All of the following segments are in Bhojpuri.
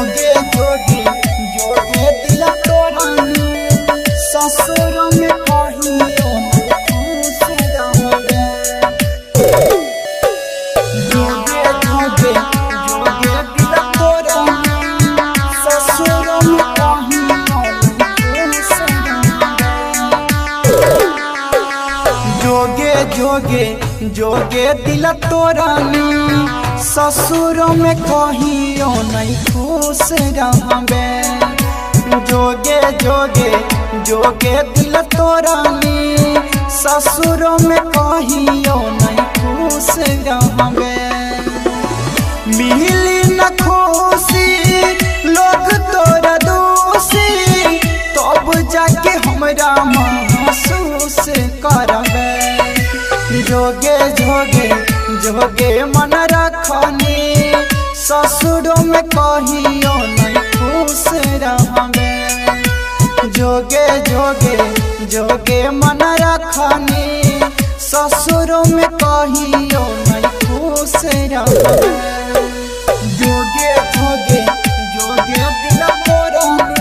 जोगे जोगे जोगे दिल तोरानी ससुर में कहियो खुश रहबे जोगे जोगे जोगे दिल तोरानी ससुर में कहियो खुश रहबे जोगे जोगे जोगे दिल तोरानी ससुर में कहियो नहीं खुश रहबे जोगे जोगे जोगे दिल तोरानी ससुर में कहियो नहीं खुश रहबे मिली न खुशी लोग तोरा दोषी तब जाके हमरा महसूस करबे जोगे जोगे जोगे मन रखनी ससुर में कहियो नहीं खुश रहबे जोगे जोगे जोगे मन रखनी ससुर में कहियो नहीं खुश रहबे जोगे जोगे जोगे दिल तोरानी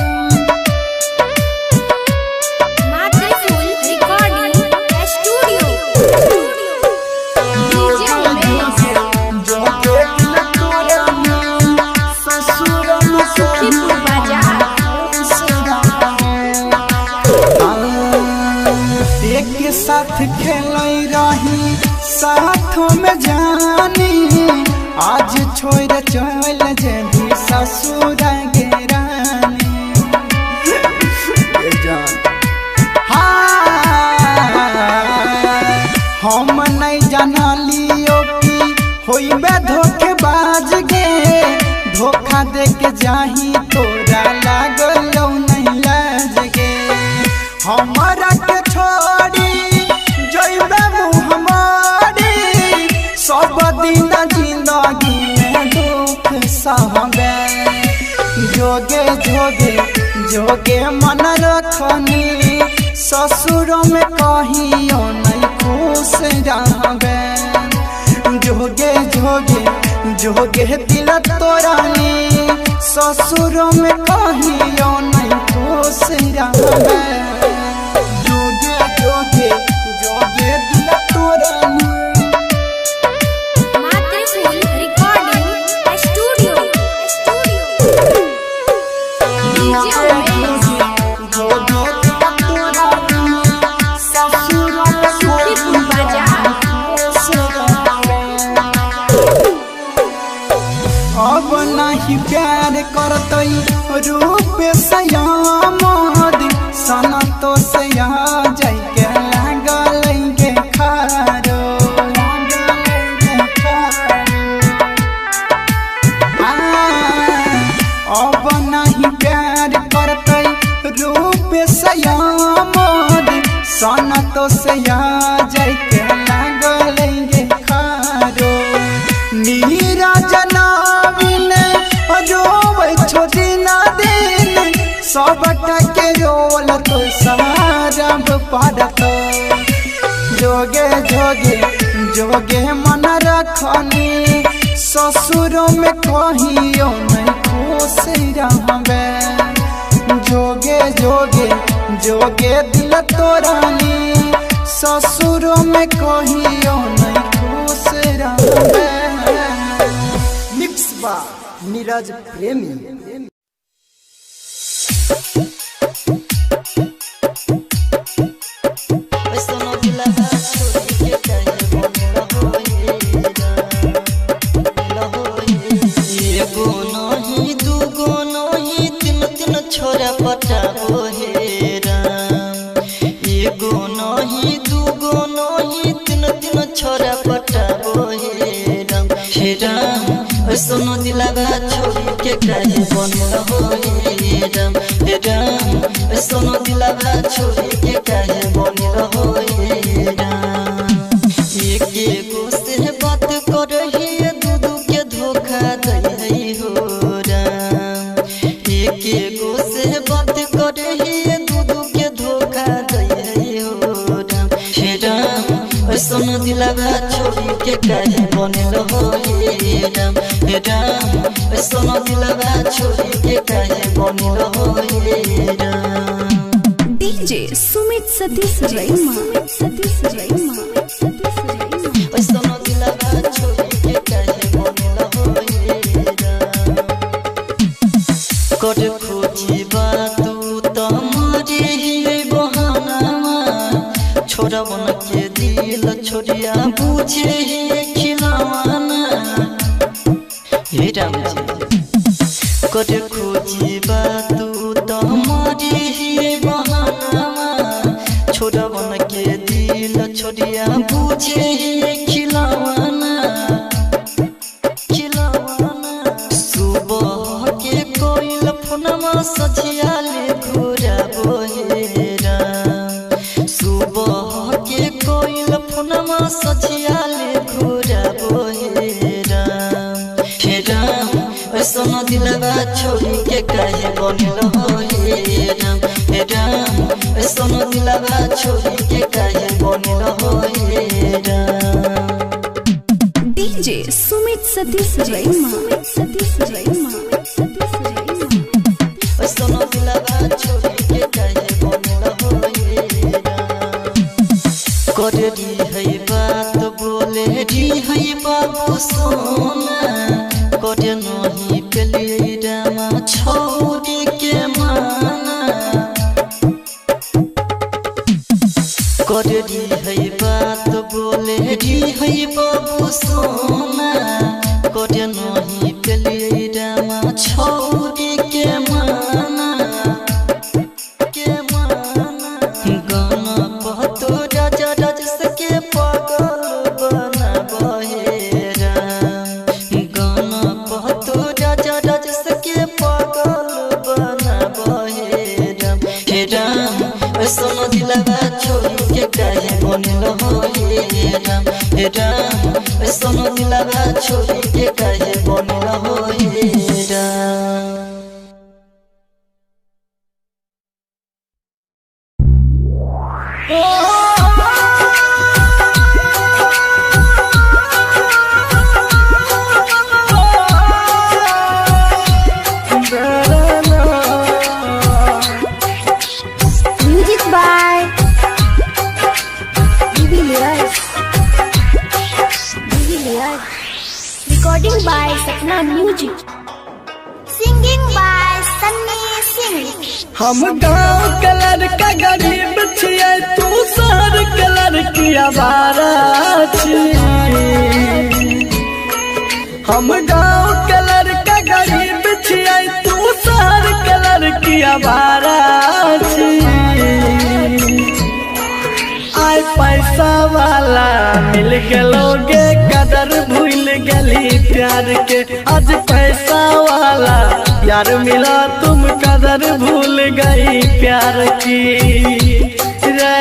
साथ खेलै रही साथ में जानी आज छोड़ चल जेबी ससुर गे रानी हम नहीं जानलियो कि होइबे धोखेबाज गे धोखा दे के जाही तोरा लागलो नहीं लाज गे हमरा के छोड़ी सब दिन जिंदगी में दुख सहबे जोगे जोगे जोगे मन रखनी ससुर में कहियो नहीं खुश रहबे जोगे जोगे जोगे दिल तोरानी ससुर में कहियो नहीं खुश रहबे जोगे जोगे जोगे दिल तोरानी अब नहीं प्यार करतई रूप सयामद सना तो से जाय के लागल के खारो अब नहीं प्यार करतई रूप सयामद सना तो से जाय के लागल के खारो नीरजना सबटा के रोल तो सारब पड़त जोगे जोगे जोगे मन रखनी ससुर में कहियो नहीं खुश रहबे जोगे जोगे जोगे दिल तोरानी ससुर में कहियो नहीं खुश रहबे मिक्स बा नीरज प्रेमी छोरा पटाबो हे राम एगो नहीं दूगो नहीं तीन तीन छोरा पटाबो हे राम सोनो दिलावा छोड़ी के काहे बनल हो हे राम सोनो दिलावा छोड़ी के काहे बनल हो हे राम एक एगो से बात करही दू दू के धोखा दई हो राम एक एगो से बात करही दू दू के धोखा दई हो राम सोनो दिलावा छोड़ी के काहे बनल हो हे राम सोना दिलवा छोड़ी के काहे बनिल हो हे राम। डीजे सुमित सतीश रैमा सोना दिलवा छोड़ी के काहे बनिल हो हे राम। कर खोजी तू तो मारे ही बहाना छोरा बन के दिल छोड़िया बुझे ही खिलावाना हे राम जी। कर खोजी तू तो मारे ही बहाना छोरा बन के दिल छोड़िया बुझे ही खिलावाना सुबह के कोइल फोनमा सझिया ले घुराबो हे राम। सुबह के कोइल फोनमा सझिया ले घुराबो हे राम। हे राम सोना दिलवा छोड़ी के काहे बनिल हो हे राम। हे राम सोना दिलवा छोड़ी के काहे बनिल हो हे राम। डीजे सुमित सतीश रैमा सोना दिलवा छोड़ी के काहे बनिल हो हे राम। करे दी है बात बोले दी है बाबू सोना करे नहीं पेली रामा छोड़ी के माना। करे दी है बात बोले दी है बाबू सोना करे नहीं पेली रामा छोड़ी के माना गाना बहतो राजा राजस के पागल बनाबो हे राम। गाना बहतो राजा राजस के पागल बनाबो हे राम। हे राम सोना दिलवा छोड़ी के काहे बनिल हो हे राम। हे राम सोना दिलवा छोड़ी के काहे बनिल हो हे Ram. Music by de Villiers recording by Sapna music singing by Sunny Singh. हम गाँव कलर का गरीब छियै तू शहर कलर की आवारा छी। हम गाँव कलर का गरीब छियै तू शहर कलर की आवारा छी। आय पैसा वाला मिल गलोगे कदर भूल गली प्यार के। आज पैसा वाला यार मिला तुम कदर भूल गई प्यार की रे।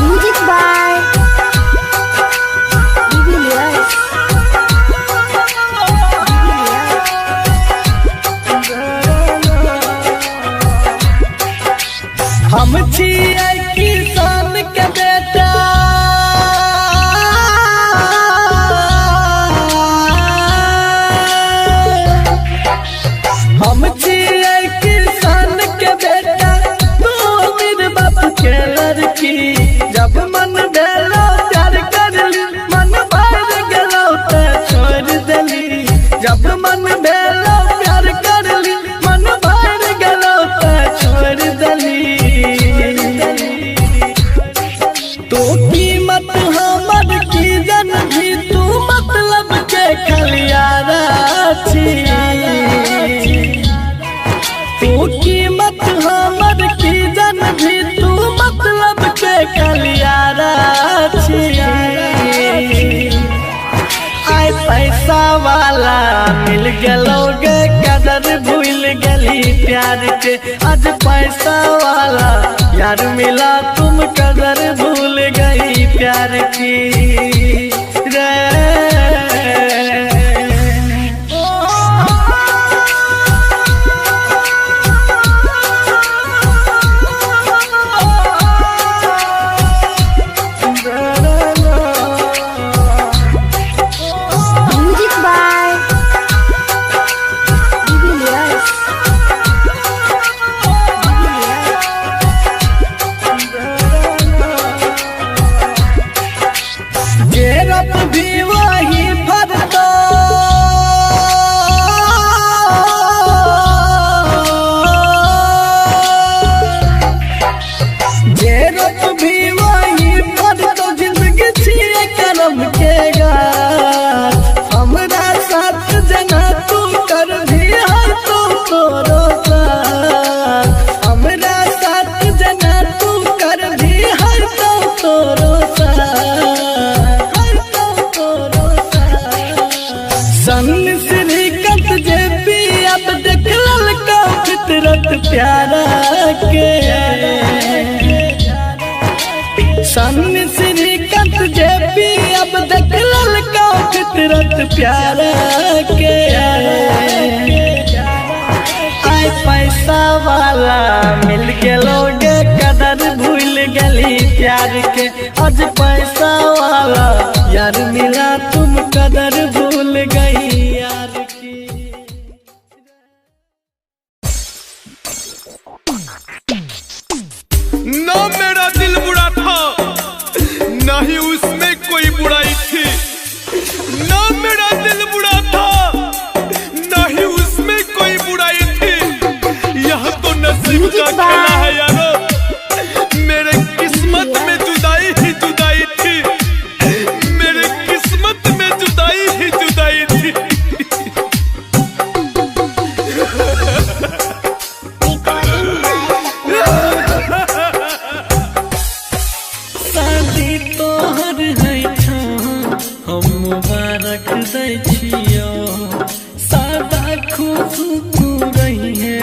म्यूजिक बाय डिविलियर्स हम छियै किसान के बेटा हम छियै किसान के बेटा तू अमीर बाप के लड़की। जब मन भेलो प्यार करली मन भर गेलो ते छोड़ देली। जब मन भेलो प्यार करली मन भर गेलो ते छोड़ देली। तो कीमत हमर की जन भी तू मतलब के खलियारा छी। तू कीमत हमर की जन भी तू मतलब के खलियारा छी। आय पैसा वाला मिल गलोगे कदर भूल गली प्यार के। आज पैसा वाला यार मिला तुम कदर भूल गई प्यार की रे। तोरो साथ हमरा साथ जना तू कर भी हर तो तोरो साथ हर तो तोरो साथ सन श्रीकांत जे भी अब देख ललका फितरत प्यारा के सन श्रीकांत जे भी अब देख ललका फितरत प्यारा के आय पैसा वाला मिल गेलोगे कदर भूल गली प्यार के आज पैसा वाला यार मिला तुम कदर भूल गई यार की। ना मेरा दिल बुरा था ना ही उसमें कोई बुराई थी, ना मेरा दिल बुरा था ना ही उसमें कोई बुराई थी। यह तो नसीब का खेला है यारो, मेरे किस्मत में जुदाई ही जुदाई थी, मेरे किस्मत में जुदाई ही जुदाई थी। शादी तोहर है हम मुबारक दै छियो, सादा खुश तू रही है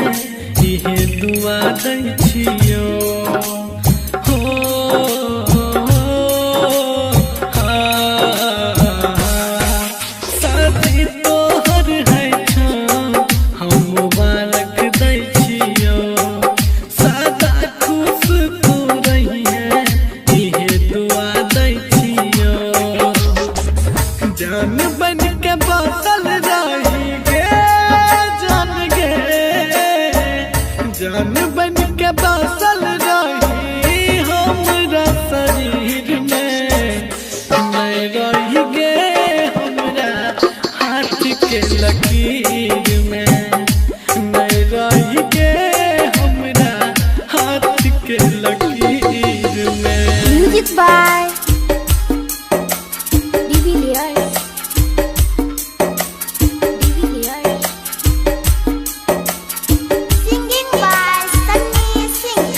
इहे दुआ दै छियो। शादी तोहर है हम मुबारक दै छियो, सादा खुश तू रही है इहे दुआ दै छियो। जान बन के बसल रही गे जान गे, जान बन के बसल रही हमरा शरीर में, मैं रही गे हमरा हाथ के लकीर में, मैं रही गे हमरा हाथ के लकीर में। Music by DVLiers. Singing by Sunny Singh.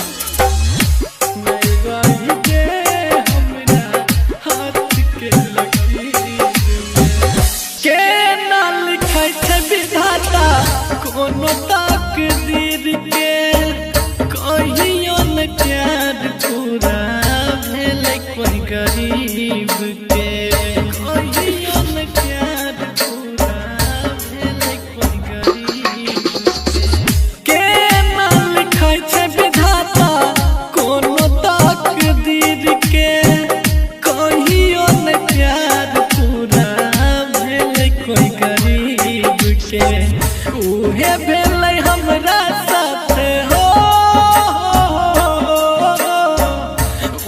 मैं रही गे हमरा हाथ के लकीर में। के ना लिखाई छै विधाता कोनो तकदीर के, कहियो न प्यार पूरा भेलै कोई गरीब के, कहियो न प्यार पूरा भेलै कोई गरीब के ना लिखाई छै विधाता कोनो तकदीर के, कहियो न प्यार पूरा भेलै कोई गरीब के। उहे भेलै हमरा साथ हो,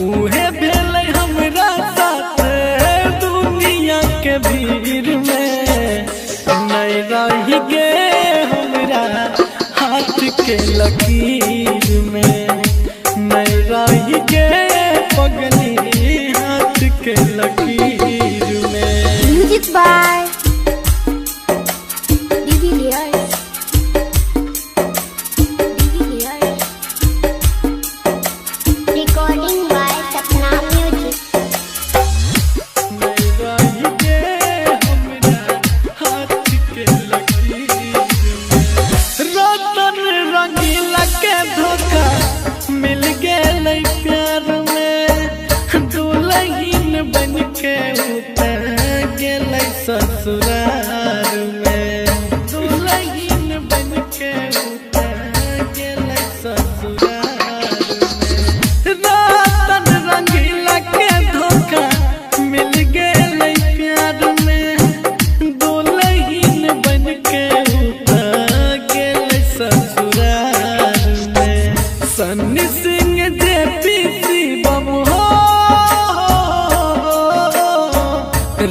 उहे भेलै हमरा साथ दुनिया के भीड़ में, नहीं रही गे हमरा हाथ के लकीर में, नहीं रही गे पगली हाथ के लकीर में। Music by DVLiers. Recording by Sapna Music. मैं रही गे हमरा हाथ के लकीर में। रतन रंगीला के धोखा मिल गेलै प्यार में, दुल्हन बन के उतर गेलै ससुरार में, दुल्हन बन के उतर गेलै ससुरार में। रतन रंगीला के धोखा मिल गेलै प्यार में, दुल्हन बन के उतर गेलै ससुरार में। सन्नी सिंह जे पीसी बम हो,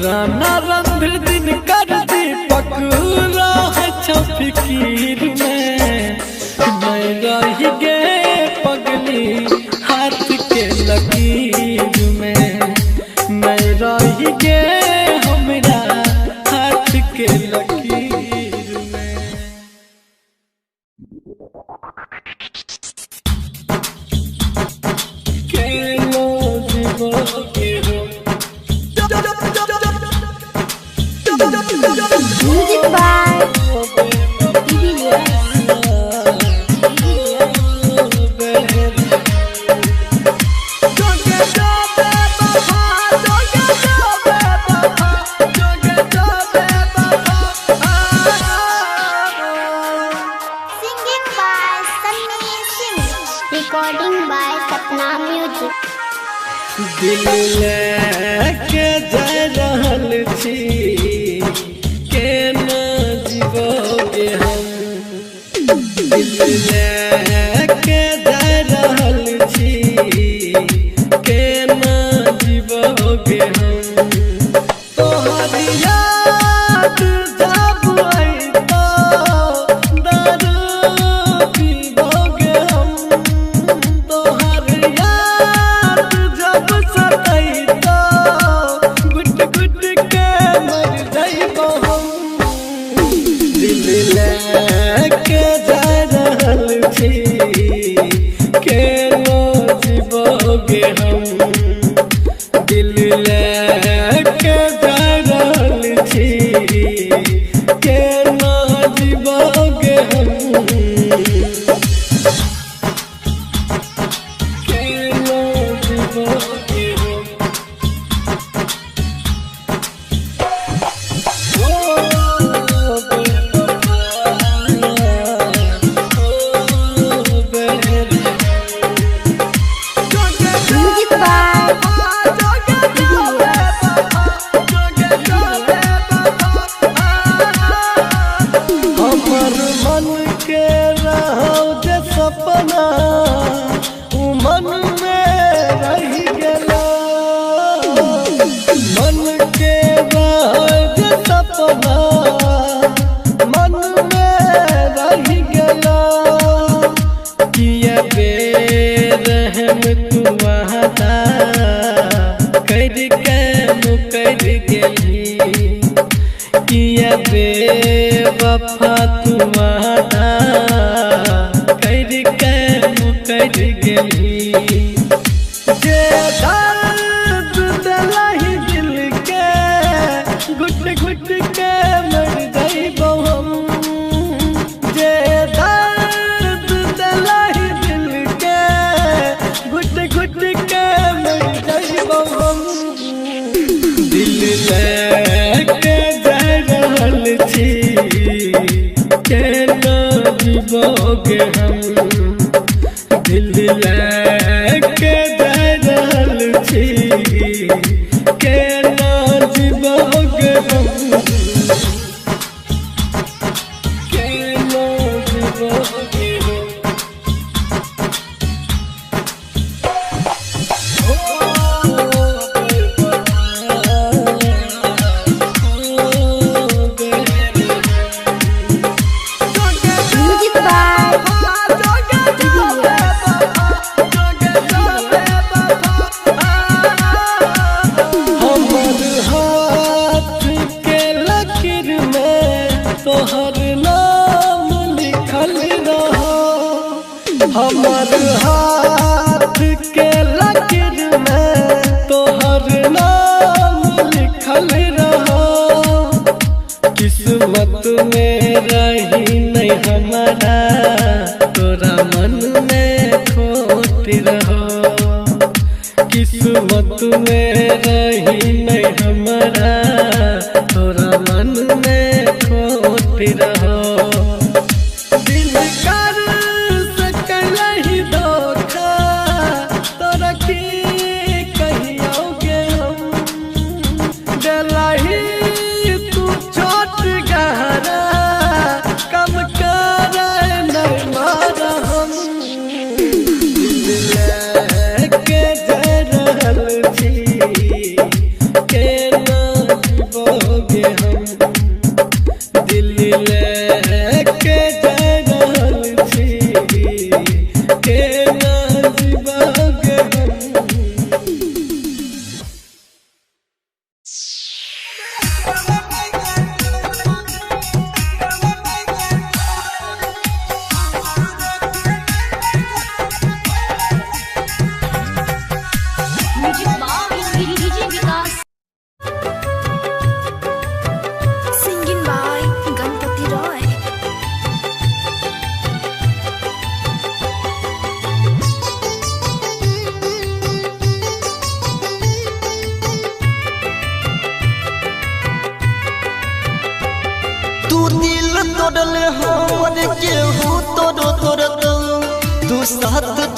राना रणधीर दिन कर दीपक रह छौ फिकीर में, मैं रही गे पगली हाथ के लकीर में, मैं रही गे हमरा हाथ के लकीर। Recording by Sapna Music. दिल लेके जा रहल छी केना जीवोगे हम। दिल लेके जा रहल छी केना जीवोगे हम। तोहर याद जब अइतो दारू पीबोगे हम। तोहर याद जब सतैतो गुट गुट के मर जाइबो हम। दिल लेके जा रहल छी केना जीवोगे हम। दिल लेके जा रहल छी केना जीवोगे हम। केना जीवोगे हम। ओ बेवफा, ओ बेवफा। Music by हमर मन के रहो जे सपना उ मन में रह गेलो। मन के रहो जे सपना मन में रह गेलो। किया बेरहम तू वादा करके मुकर गेली। किया बेवफा तू वादा करके मुकर गेली। जे दर्द दिलहि दिल के गुट गुट के मर जाइबो हम। जे दर्द दिलहि दिल के गुट गुट के मर जाइबो हम। दिल लेके जा रहल छी केना जीवोगे हम। दिल लेके जा रहल छी केना जीवोगे हम। केना जीवोगे हम। ओ बेवफा, ओ बेवफा। Music by हमर हाथ के लकीर में तोहर नाम लिखल रहो। हमर हाथ के लकीर में तोहर नाम लिखल रहो। किस्मत में रही नहीं हमारा तोरा मन में खोट रहो। किस्मत में रही नहीं हमारा तोरा मन में खोट रहो। दिल कर सकलहि धोखा तोरा की कहियोगे हम। दिलहि तू छोट गहरा कम कर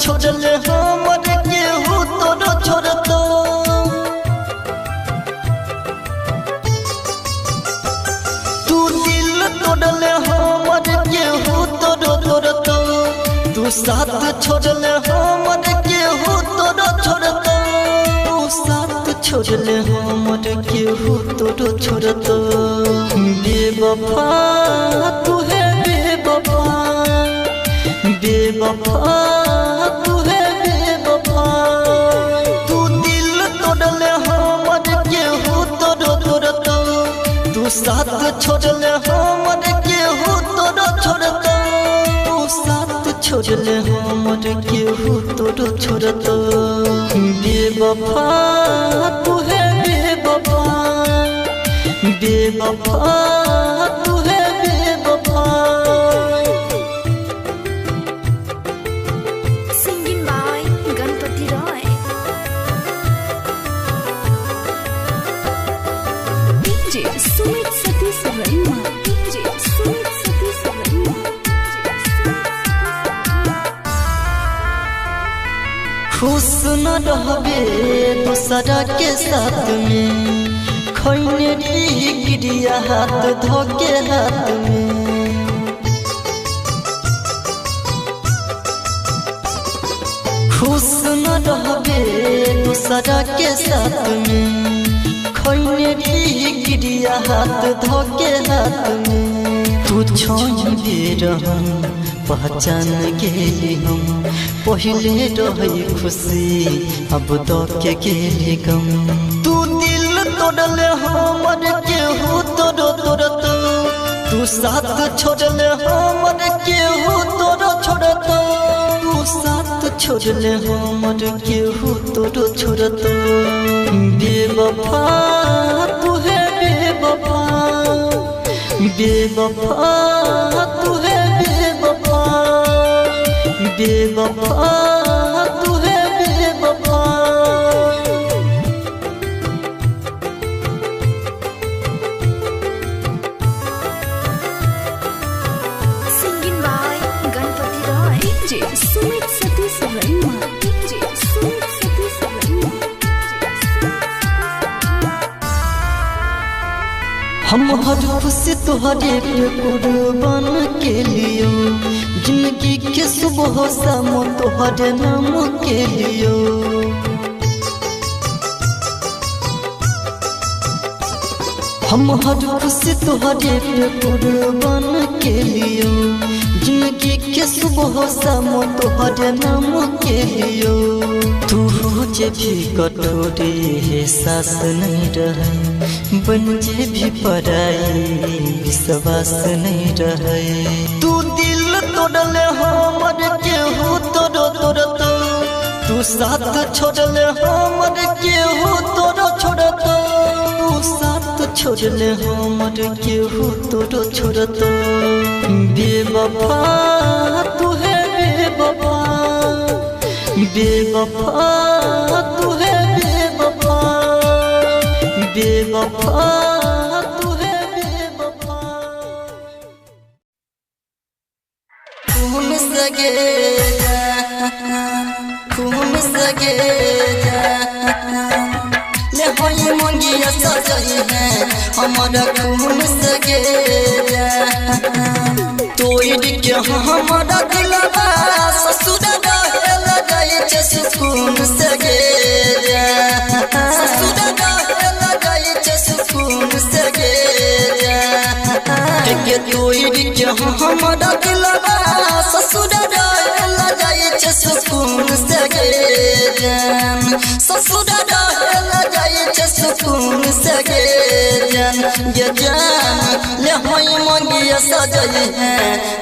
छोड़ले हमर केहू तोरो छोड़तो तू दिल तोड़ले हमर केहू तोरो छोड़तो तू साथ छोड़ले हमर केहू तोरो छोड़तो तू साथ छोड़ले हमर केहू तोरो छोड़तो बेवफा तू है बेवफा बेवफा तू है बेवफा तू दिल तोड़ले हमर केहू तोरो छोड़तो तू साथ छोड़ले हमर केहू तोरो छोड़तो तू साथ छोड़ले हमर केहू तोरो छोड़तो बेवफा तू है बेवफा बेवफा तू है बेवफा Singing by Ganpati Roy. DJ Sumit Satish Rema. DJ Sumit Satish Rema. खुश न रहबे दूसरा के साथ में खैने गिरिया हाथ धोके हाथ में खुश न रहबे दूसरा के साथ में खैने गिरिया हाथ धोके हाथ में तू छोड़ रहम पहचान गेली हम पहले रही खुशी अब तो के गेली गम तू दिल तोड़ले हमर केहू तोरो तोड़तो तू साथ छोड़ले हमर केहू तोरो छोड़तो तू साथ छोड़ले हमर केहू तोरो छोड़तो बेवफा तू है बेवफा बेवफा तू है बेवफा बेवफा तू है बेवफा Singing by Ganpati Roy. DJ Sumit Satish Rema. DJ Sumit Satish Rema. हम हर खुशी तुहरे पे कुर्बान के लियो जिंदगी के सुबह शाम तुहरे नाम के लियो हम हर खुशी तुहरे पे कुर्बान के लियो जिंदगी के सुबह शाम तुहरे नाम के लियो तू जे भी कटोरे है सास नहीं रहे बन जे भी पराई विश्वास नहीं रहे तू दिल तोड़ले हमर केहू तोरो तोड़तो तू साथ छोड़ले हमर केहू तोरो छोड़तो तू साथ छोड़ले हमर केहू तोरो छोड़तो बेवफा तू है बेवफा बेवफा तू है बेवफा बेवफा तू है बेवफा खून सगे ले होई मंगिया सजई है हमारा खून सगे तोड़ के हमारा दिलवा ससुर रहेला जाए सुकून सगे ससुर रहेला जाए सुकून सगे के तोड़ के हमारा दिलवा ससुर रहेला जाए सुकून सगे ससुर रहेला जाए सुकून सगे ये जान ले होई मंगिया सजई है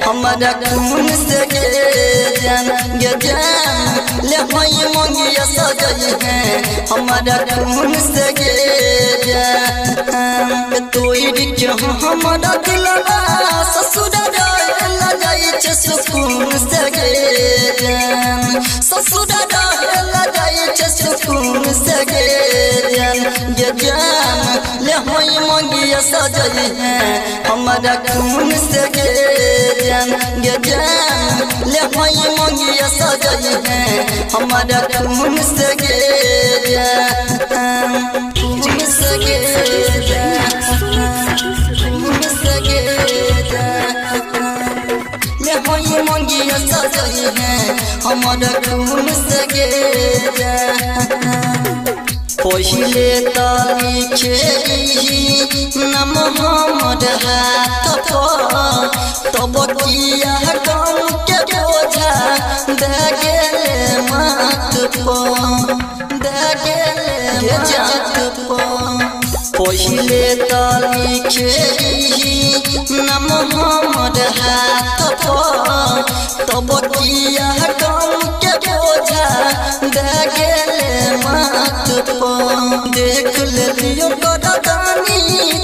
हमारा खून सगे ये जान ले होई मंगिया सजई है हमारा खून सगे तोड़ के हमारा दिलवा ससुर रहेला जाए सुकून सगे ससुर रहेला जाए सुकून सगे ये जान ले होई मंगिया सजई है हमारा खून सगे ये जान ले होई मंगिया सजई है हमारा खून से गेजा खून से गेजा खून से गेजा ले होई मंगिया सजई है हमारा खून से गेजा पहिले लिखे नाम हमर हाथ पर तब किया गम के बोझा दे गेले माथ पर दे गेले जात पर पहिले लिखे नाम हमर हाथ पर तब किया गम के बोझा दे गेले माथ पर देख लियो गदानी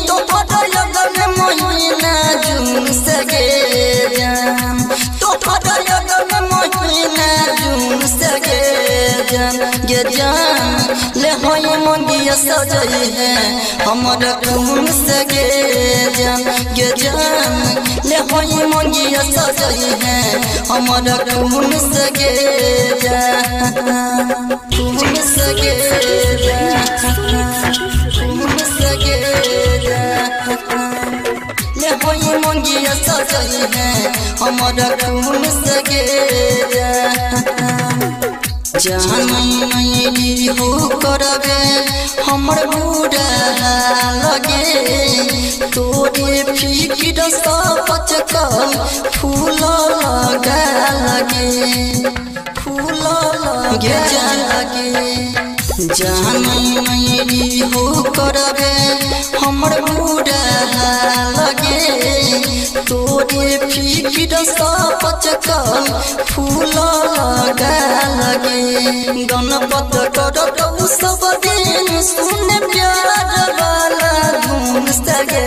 तो पदयगन महीना जून से गेजान तो पदयगन महीना जून से गेजान ले होई मंगिया सजई है हमारा खून से गेजान ले होई मंगिया सजई है हमारा खून से गेजान खून से गेजान खून से गेजान ले होई मंगिया सजई है हमारा खून से गेजान जान नहीं हो करबे हमर बुरा लगे तोरे फिकिर सब बचकल फूल लगा लगे फूल लगे लगे जान नहीं हो करबे हमर बुरा लगे तोरे फिकिर सब बचकल फूल लगा लगे गणपत कर सब दिन सुन प्यार वाला धुन सगे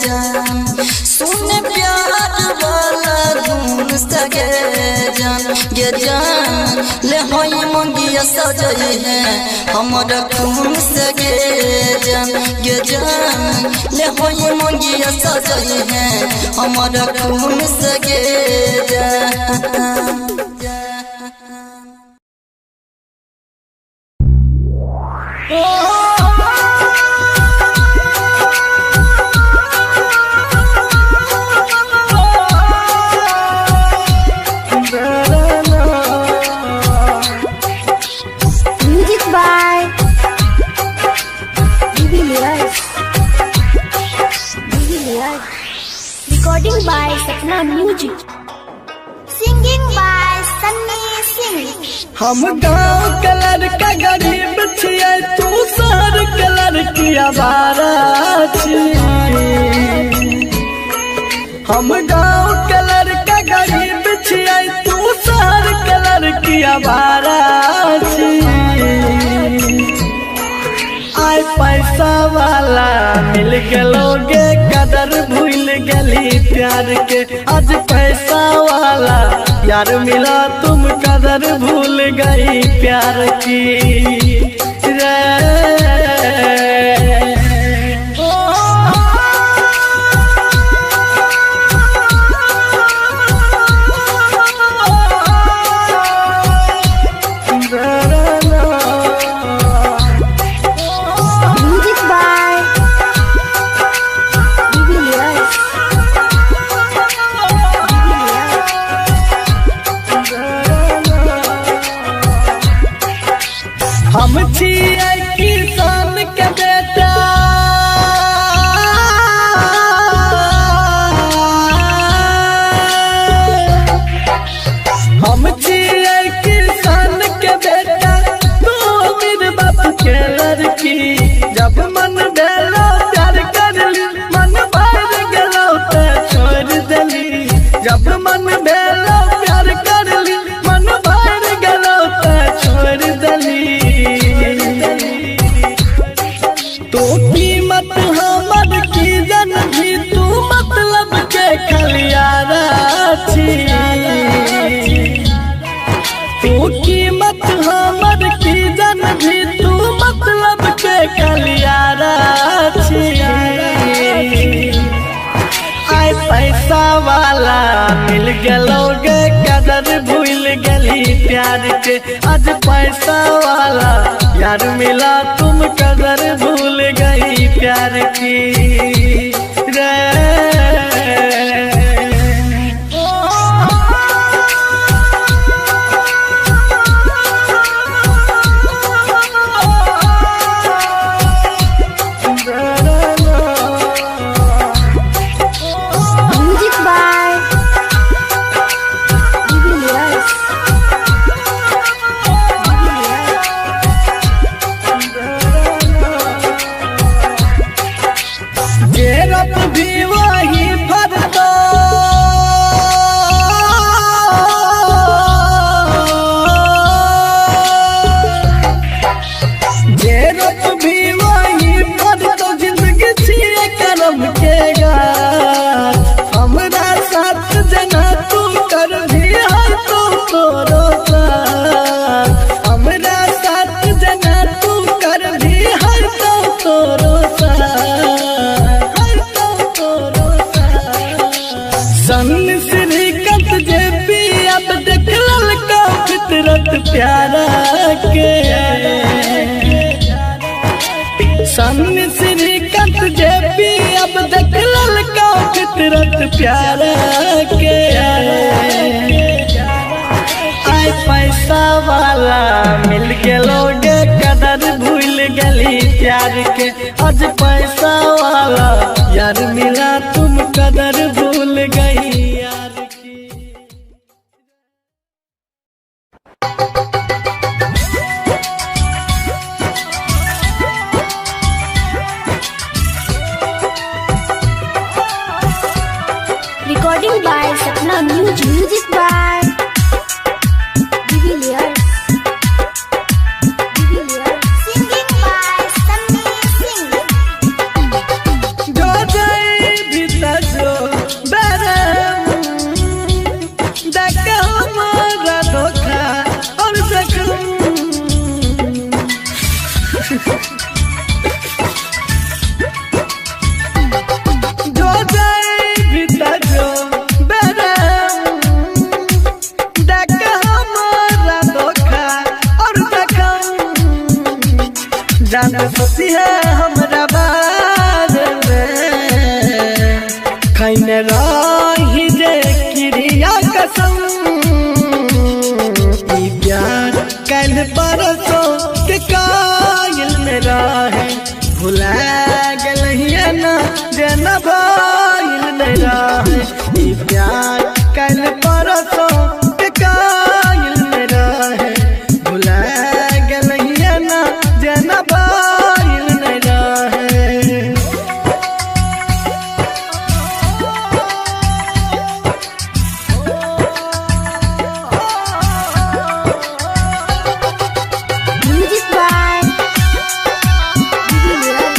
जान सुन प्यार वाला धुन सगे जान ले होई मंगिया सजई है हमारा खून सगे जान ले होई मंगिया सजई है हमारा खून सगे जान Music by Divilas. Recording by Sapna Music. Singing by Sunny Singh. हम गाँव कलर का गरीब छिए तू शहर कलर की आवारा हम गाँव कलर का गरीब छिए तू शहर कलर की आवारा आय पैसा वाला मिल गलोगे कदर भूल गली प्यार के आज पैसा वाला यार मिला तुम कदर भूल गई प्यार की रे Music by Divilas. हम छिए गलोगे कदर भूल गली प्यार के। आज पैसा वाला यार मिला तुम कदर भूल गई प्यार की रे। प्यारा के सामने श्रीकांत जेपी अब देख ललका फितरत प्यारा के। आय पैसा वाला मिल गलोगे कदर भूल गली प्यार के। आज पैसा वाला यार मिला तुम कदर भूल गई यार की। Recording by Sapna Music by Divilliers. Singing by Sunny Singh. जो जाए भीतर जो बरम देख हमारा धोखा और जख्म। जो जाए भीतर जो बरम देख हमारा धोखा और जख्म। जान सोती है हमरा बारे में खैने रही जे क्रिया कसम। ई प्यार कल परसों के कायल में रहे भुला गलहिया ना देना भाईल में रहे। ई प्यार कल परसों के कायल में रहे भुला गलहिया ना देना भाईल में रहे। Music by Divilliers.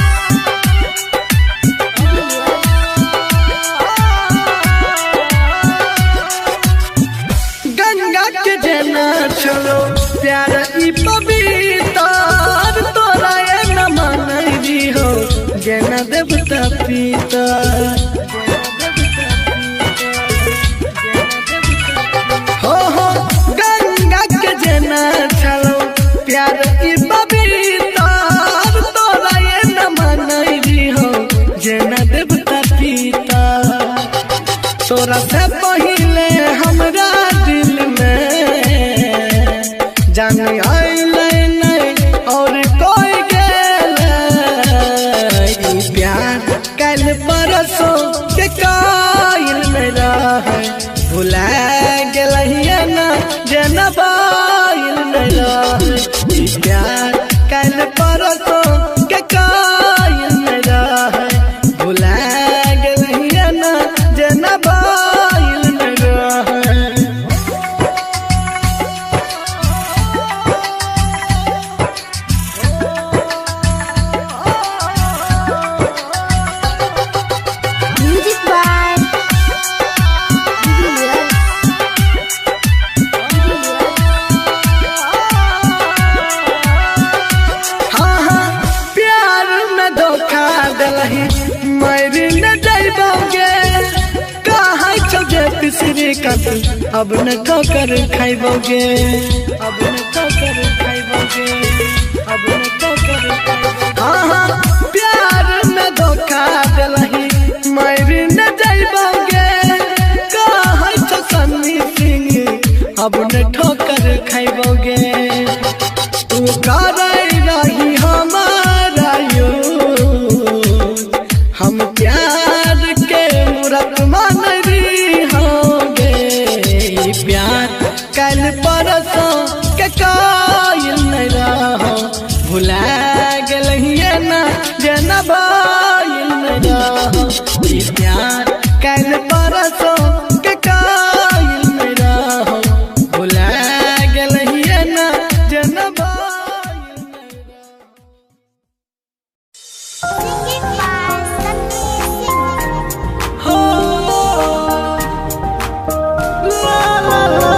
गंगा के जना छोड़ो प्यार ई पवित्र तोरा ये न मानई हो जना देवता पिता। हो गंगा के जना छोड़ो प्यार ई पवित्र तोरा ये न मानई हो जना देवता पिता। तोरा से पहिले हमरा दिल में जान आइले नहीं और कोई गेले। ई प्यार कल परसों के कायल में रहे भुला गलहिया ना जना बाईल में रहे। ई प्यार कल परसों के कायल में रहे भुला गलहिया ना जना बाईल में रहे। Music by Divilliers. सखी अब न ठोकर खाइबोगे, अब न ठोकर खाइबोगे, अब न ठोकर खाइबोगे। हाँ प्यार में धोखा दिलही मारी न जाइबोगे, कहै छौ सन्नी सिंह अब न ठोकर खाइबोगे। तू करे रही हमारा यूज, हम प्यार के मूरत मान रही होगे। प्यार कल परसों के कायल नहीं रहो, भुला गलिए ना जना बायल नहीं रहो। प्यार कल परसों के कायल नहीं रहो, भुला गलिए ना जना बायल नहीं रहो। हो ला ला ला।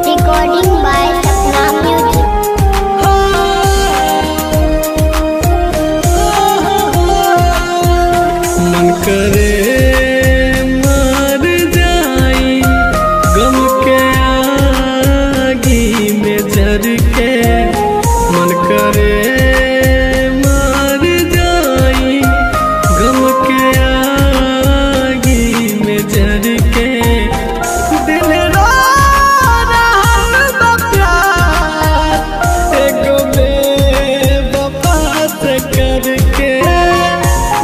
Recording by Sapna Music. मन करे मर जाई गम के आगी में जर के, मन करे मर जाई गम के आगी में जर के। दिल रो रहल बा प्यार एगो बेवफा से करके,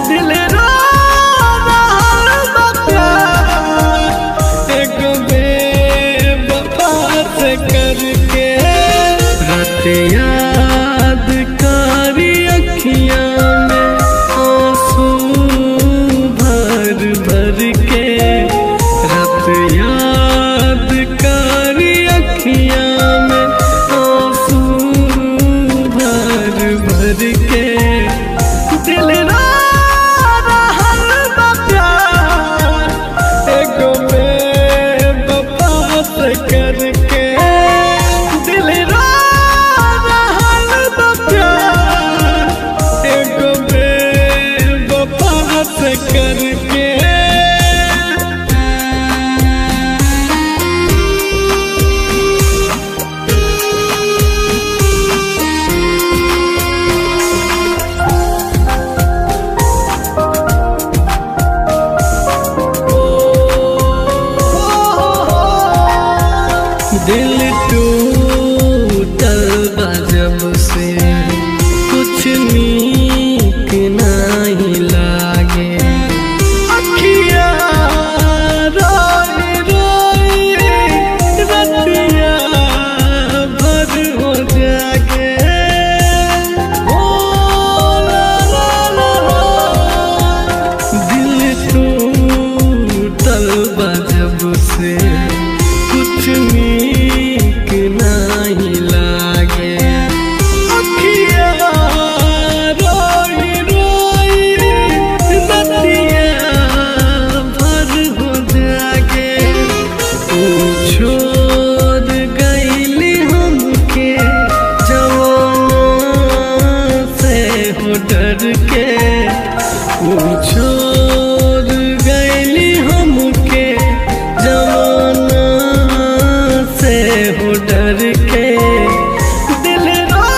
दिल रो रहल बा प्यार एगो बेवफा से करके। रात याद कारी अखियां में आंसू भर भर के, रात याद कारी अखियां में आंसू भर भर के। दिल रो रहल बा प्यार एगो बेवफा से करके, दिल रो रहल बा प्यार एगो बेवफा से करके। दिल टूटल बा जब से कुछ नीक नहीं लागे, अखियाँ रोई रोई रतिया भर हो जागे। ओ ला ला ला ला। दिल टूटल बा जब से कुछ नीक नहीं लागे, अखियाँ रोई रोई रतिया भर हो जागे। तू छोड़ गईली हमके जवाना से हो डर के, तू छोड़ गईली हमके जवाना से हो डर के। दिल रो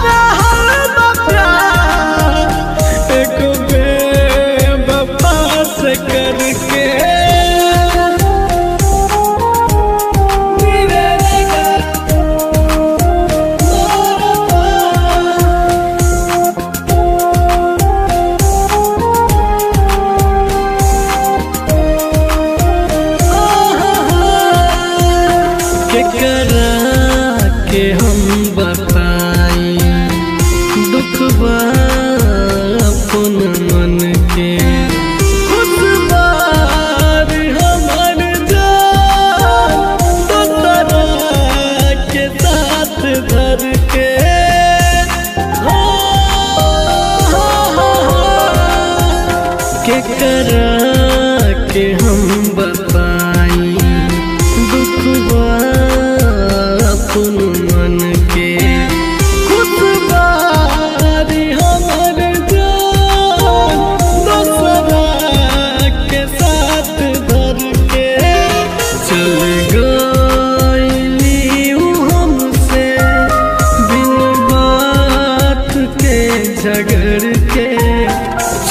रहल बा प्यार एगो बेवफा से करके। केकरा के हम बताई दुख बा अपन मन के, खुद बार हमर जान दोसरा के साथ धर के। केकरा के हम बताई दुख बा अपन मन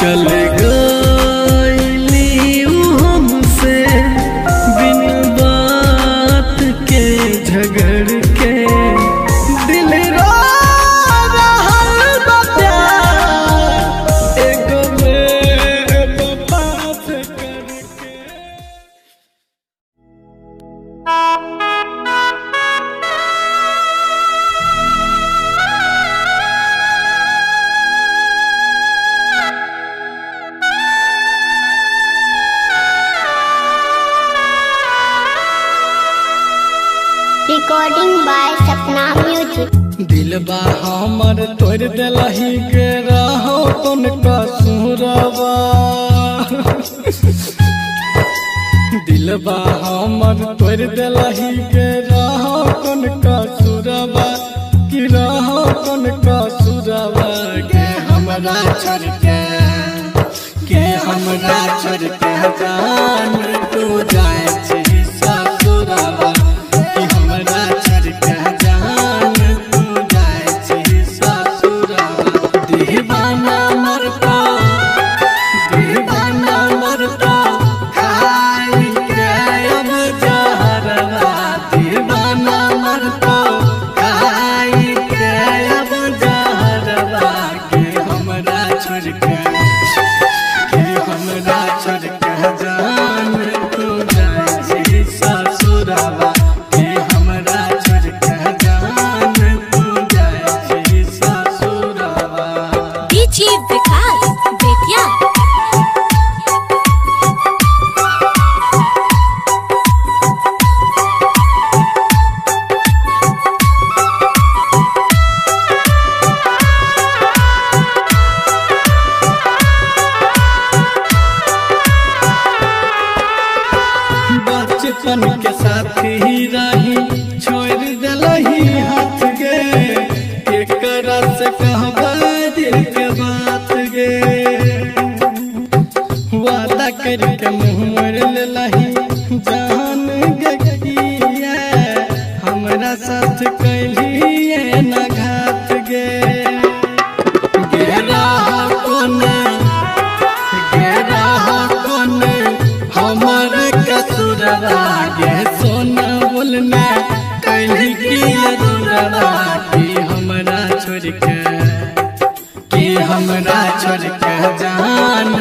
चल गईली हमसे बिन बात के झगड़ के दिल रो रहल बा प्यार एगो बेवफा से करके। Recording by Sapna Music. दिलबा हमर तोड़ दिलही के रहो कौन कसूरबा दिलबा हमर तोड़ दिलही के रहो कौन कसूरबा कि रहो कौन कसूरबा के हमरा छोड़ के हमरा छोड़ के जान तू जाए छी ससुरबा कि हमरा छोड़ के जान तू जाए छी ससुरबा दीवाना मरता खाई के अब जहरवा दीवाना मरता खाई के अब जहरवा के हमरा छोड़ के जान तू जाए छी ससुरबा कि हमरा छोड़ के जान तू जाए छी ससुरबा। डीजे विकास बेतिया। बचपन के साथी रही छोड़ दिलही हाथ गे एकरा से कहबा दिल के बात गे वादा करके मुँह मोड़ लेलही जान गकिया हमरा साथ कैलिए न घात गे गेरा कोने हमर कसूरबा गे सोना बोलना कैली की अधूरबा कि हमरा छोड़ के जान